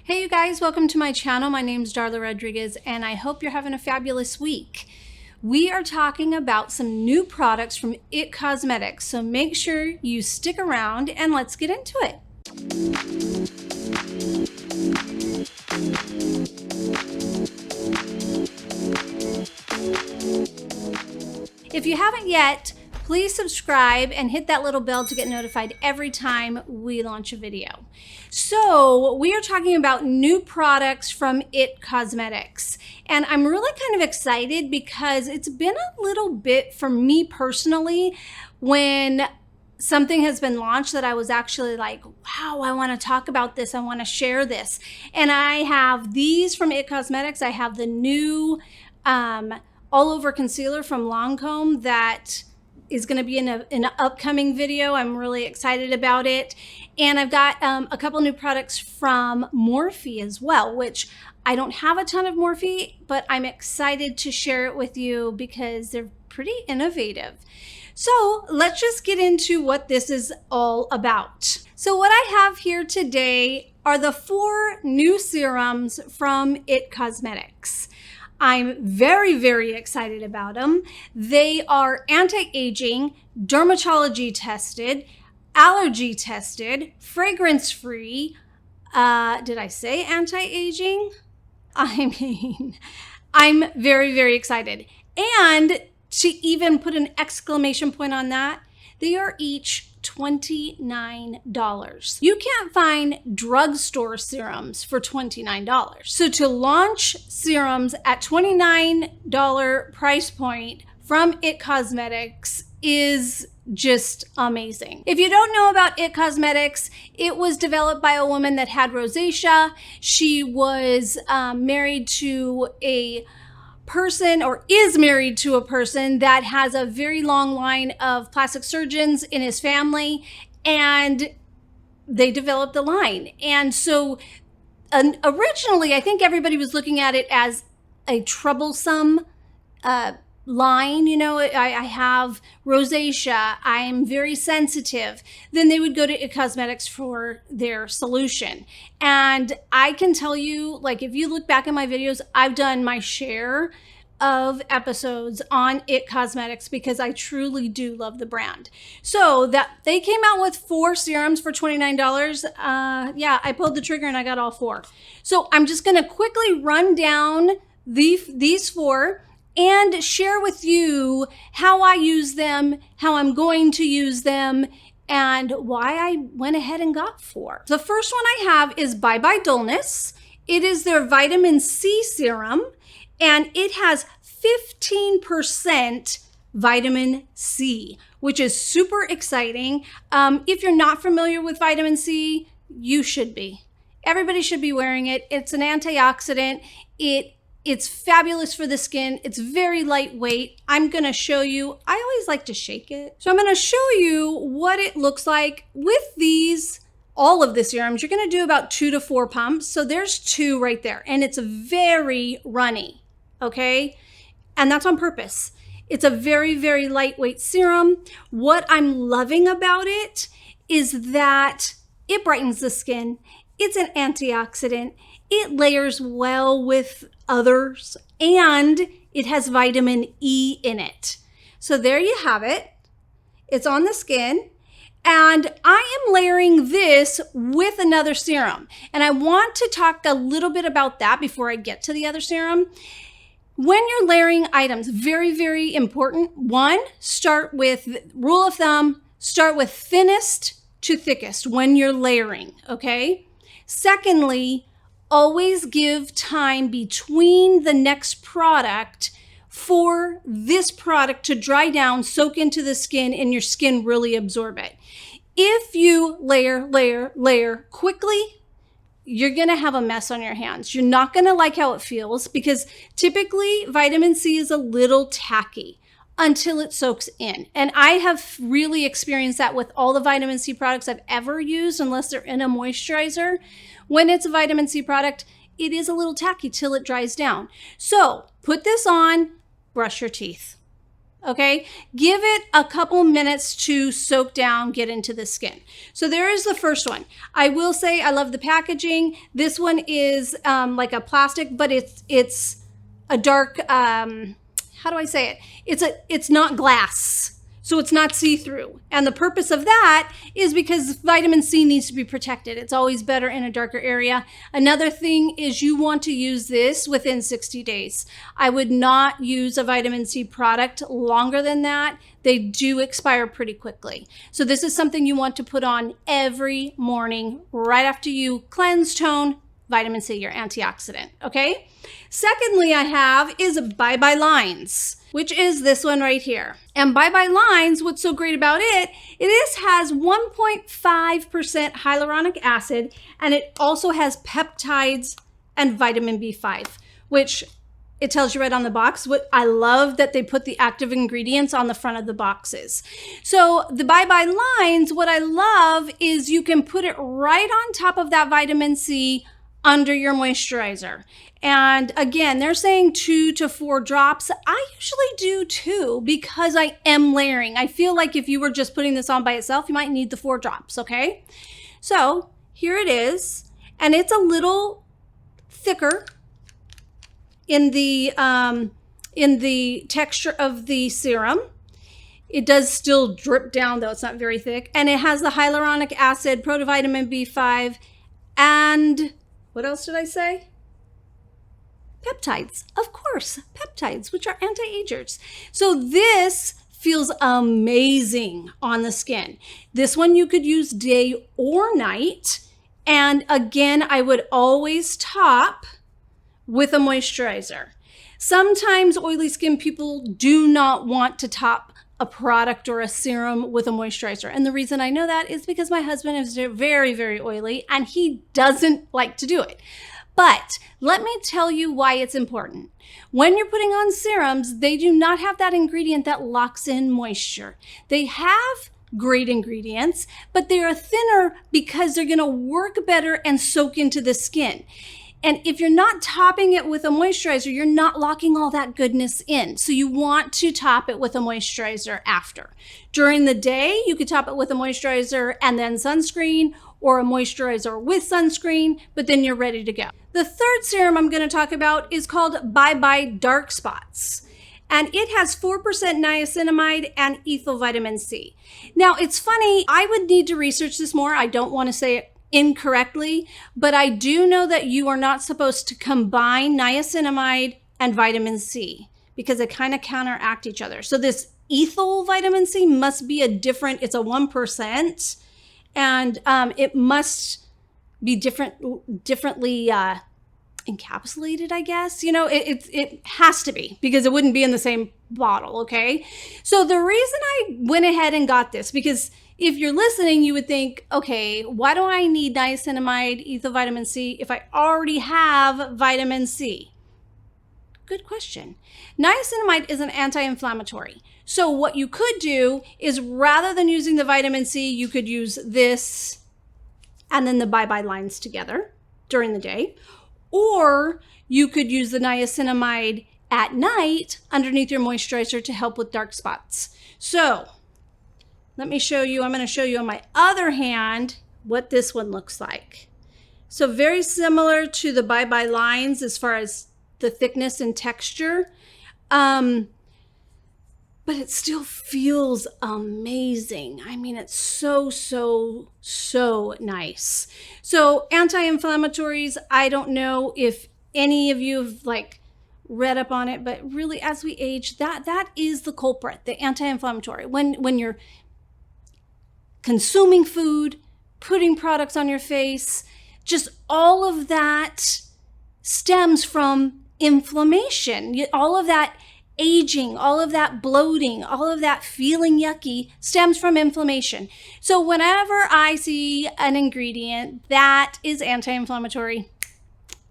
Hey you guys, welcome to my channel. My name's Darla Rodriguez and I hope you're having a fabulous week. We are talking about some new products from IT Cosmetics, so make sure you stick around and let's get into it. If you haven't yet, please subscribe and hit that little bell to get notified every time we launch a video. So we are talking about new products from IT Cosmetics. And I'm really kind of excited because it's been a little bit for me personally when something has been launched that I was actually like, wow, I want to talk about this. I want to share this. And I have these from IT Cosmetics. I have the new all over concealer from Lancome that is going to be in an upcoming video. I'm really excited about it. And I've got a couple new products from Morphe as well, which I don't have a ton of Morphe, but I'm excited to share it with you because they're pretty innovative. So let's just get into what this is all about. So what I have here today are the 4 new serums from IT Cosmetics. I'm very, very excited about them. They are anti-aging, dermatology tested, allergy tested, fragrance free. Did I say anti-aging? I mean, I'm very, very excited. And to even put an exclamation point on that, they are each $29. You can't find drugstore serums for $29. So to launch serums at $29 price point from IT Cosmetics is just amazing. If you don't know about IT Cosmetics, it was developed by a woman that had rosacea. She was married to a person, or is married to a person that has a very long line of plastic surgeons in his family, and they developed the line. And so originally, I think everybody was looking at it as a troublesome line. You know, I have rosacea, I'm very sensitive. Then they would go to IT Cosmetics for their solution. And I can tell you, like, if you look back at my videos, I've done my share of episodes on IT Cosmetics because I truly do love the brand. So that they came out with 4 serums for $29. Yeah, I pulled the trigger and I got all 4. So I'm just gonna quickly run down these 4 and share with you how I use them, how I'm going to use them, and why I went ahead and got 4. The first one I have is Bye Bye Dullness. It is their vitamin C serum, and it has 15% vitamin C, which is super exciting. If you're not familiar with vitamin C, you should be. Everybody should be wearing it. It's an antioxidant. It's fabulous for the skin. It's very lightweight. I'm gonna show you, I always like to shake it. So I'm gonna show you what it looks like with these, all of the serums. You're gonna do about 2 to 4 pumps. So there's 2 right there, and it's very runny, okay? And that's on purpose. It's a very, very lightweight serum. What I'm loving about it is that it brightens the skin. It's an antioxidant. It layers well with others, and it has vitamin E in it. So there you have it. It's on the skin, and I am layering this with another serum. And I want to talk a little bit about that before I get to the other serum. When you're layering items, very, very important. 1, start with, rule of thumb, start with thinnest to thickest when you're layering, okay? Secondly, always give time between the next product for this product to dry down, soak into the skin, and your skin really absorb it. If you layer quickly, you're gonna have a mess on your hands. You're not gonna like how it feels because typically vitamin C is a little tacky until it soaks in. And I have really experienced that with all the vitamin C products I've ever used, unless they're in a moisturizer. When it's a vitamin C product, it is a little tacky till it dries down. So put this on, brush your teeth. Okay, give it a couple minutes to soak down, get into the skin. So there is the first one. I will say I love the packaging. This one is like a plastic, but it's a dark, how do I say it? It's not glass. So it's not see-through. And the purpose of that is because vitamin C needs to be protected. It's always better in a darker area. Another thing is you want to use this within 60 days. I would not use a vitamin C product longer than that. They do expire pretty quickly. So this is something you want to put on every morning right after you cleanse, tone, vitamin C, your antioxidant, okay? Secondly, I have is Bye Bye Lines, which is this one right here. And Bye Bye Lines, what's so great about it, has 1.5% hyaluronic acid, and it also has peptides and vitamin B5, which it tells you right on the box. What I love that they put the active ingredients on the front of the boxes. So the Bye Bye Lines, what I love is you can put it right on top of that vitamin C under your moisturizer. And again, they're saying 2 to 4 drops. I usually do 2 because I am layering. I feel like if you were just putting this on by itself, you might need the 4 drops, okay? So here it is, and it's a little thicker in the texture of the serum. It does still drip down though, it's not very thick. And it has the hyaluronic acid, protovitamin B5, and what else did I say? Peptides, of course, peptides, which are anti-agers. So this feels amazing on the skin. This one you could use day or night. And again, I would always top with a moisturizer. Sometimes oily skin people do not want to top a product or a serum with a moisturizer. And the reason I know that is because my husband is very, very oily and he doesn't like to do it. But let me tell you why it's important. When you're putting on serums, they do not have that ingredient that locks in moisture. They have great ingredients, but they are thinner because they're gonna work better and soak into the skin. And if you're not topping it with a moisturizer, you're not locking all that goodness in. So you want to top it with a moisturizer after. During the day, you could top it with a moisturizer and then sunscreen, or a moisturizer with sunscreen, but then you're ready to go. The third serum I'm gonna talk about is called Bye Bye Dark Spots. And it has 4% niacinamide and ethyl vitamin C. Now it's funny, I would need to research this more. I don't wanna say it incorrectly, but I do know that you are not supposed to combine niacinamide and vitamin C because they kind of counteract each other. So this ethyl vitamin C must be it's a 1%, and it must be differently encapsulated, I guess. You know, it has to be because it wouldn't be in the same bottle, okay? So the reason I went ahead and got this, because if you're listening, you would think, okay, why do I need niacinamide, ethyl vitamin C if I already have vitamin C? Good question. Niacinamide is an anti-inflammatory. So what you could do is rather than using the vitamin C, you could use this and then the Bye Bye Lines together during the day. Or you could use the niacinamide at night underneath your moisturizer to help with dark spots. So let me show you, I'm going to show you on my other hand what this one looks like. So very similar to the Bye Bye Lines as far as the thickness and texture, but it still feels amazing. I mean, it's so, so, so nice. So anti-inflammatories, I don't know if any of you have read up on it, but really as we age, that is the culprit, the anti-inflammatory. When you're consuming food, putting products on your face, just all of that stems from inflammation. All of that aging, all of that bloating, all of that feeling yucky stems from inflammation. So whenever I see an ingredient that is anti-inflammatory,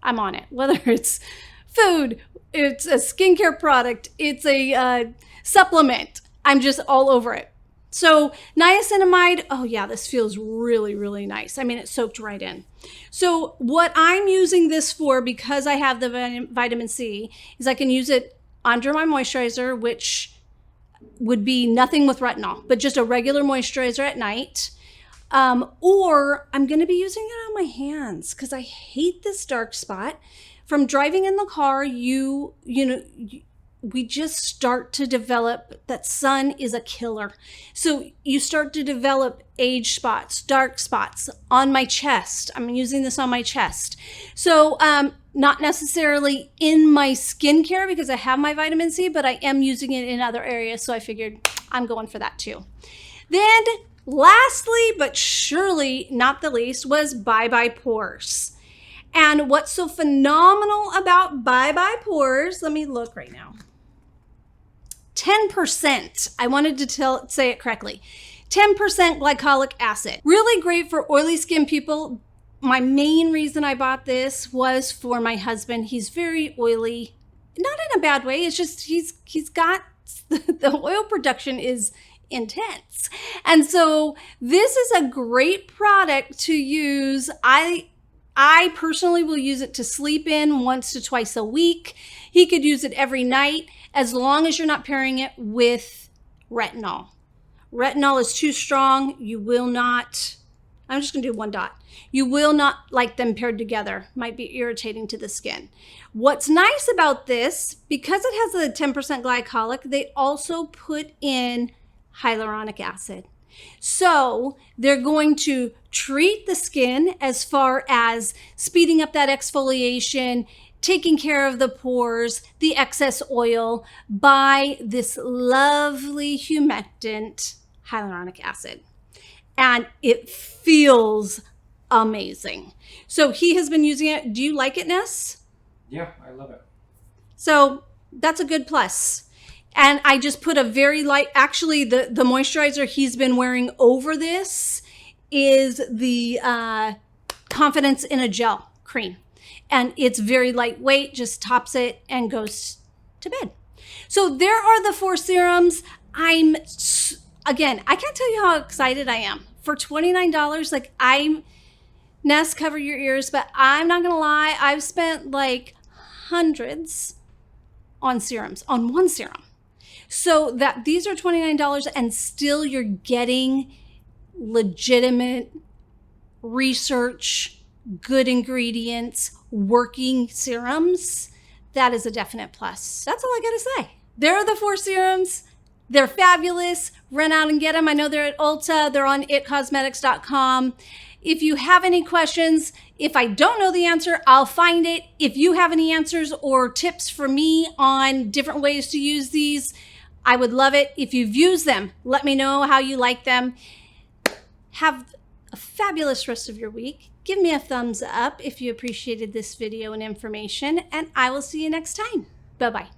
I'm on it. Whether it's food, it's a skincare product, it's a supplement, I'm just all over it. So niacinamide, oh yeah, this feels really, really nice. I mean, it soaked right in. So what I'm using this for, because I have the vitamin C, is I can use it under my moisturizer, which would be nothing with retinol, but just a regular moisturizer at night. Or I'm going to be using it on my hands because I hate this dark spot. From driving in the car, we just start to develop that sun is a killer. So you start to develop age spots, dark spots on my chest. I'm using this on my chest. So not necessarily in my skincare because I have my vitamin C, but I am using it in other areas. So I figured I'm going for that too. Then lastly, but surely not the least, was Bye Bye Pores. And what's so phenomenal about Bye Bye Pores, let me look right now. 10%, I wanted to say it correctly, 10% glycolic acid. Really great for oily skin people. My main reason I bought this was for my husband. He's very oily, not in a bad way. It's just he's got, the oil production is intense. And so this is a great product to use. I personally will use it to sleep in once to twice a week. He could use it every night as long as you're not pairing it with retinol. Retinol is too strong. You will not, I'm just gonna do one dot. You will not like them paired together. Might be irritating to the skin. What's nice about this, because it has a 10% glycolic, they also put in hyaluronic acid. So they're going to treat the skin as far as speeding up that exfoliation, taking care of the pores, the excess oil by this lovely humectant hyaluronic acid. And it feels amazing. So he has been using it. Do you like it, Ness? Yeah, I love it. So that's a good plus. And I just put a very light, actually the moisturizer he's been wearing over this is the Confidence in a Gel cream. And it's very lightweight, just tops it and goes to bed. So there are the 4 serums. Again, I can't tell you how excited I am. For $29, like Ness, cover your ears, but I'm not gonna lie, I've spent like hundreds on serums, on one serum. So that these are $29 and still you're getting legitimate research, good ingredients, working serums. That is a definite plus. That's all I gotta say. There are the 4 serums. They're fabulous. Run out and get them. I know they're at Ulta. They're on itcosmetics.com. If you have any questions, if I don't know the answer, I'll find it. If you have any answers or tips for me on different ways to use these, I would love it. If you've used them, let me know how you like them. Have a fabulous rest of your week. Give me a thumbs up if you appreciated this video and information, and I will see you next time. Bye-bye.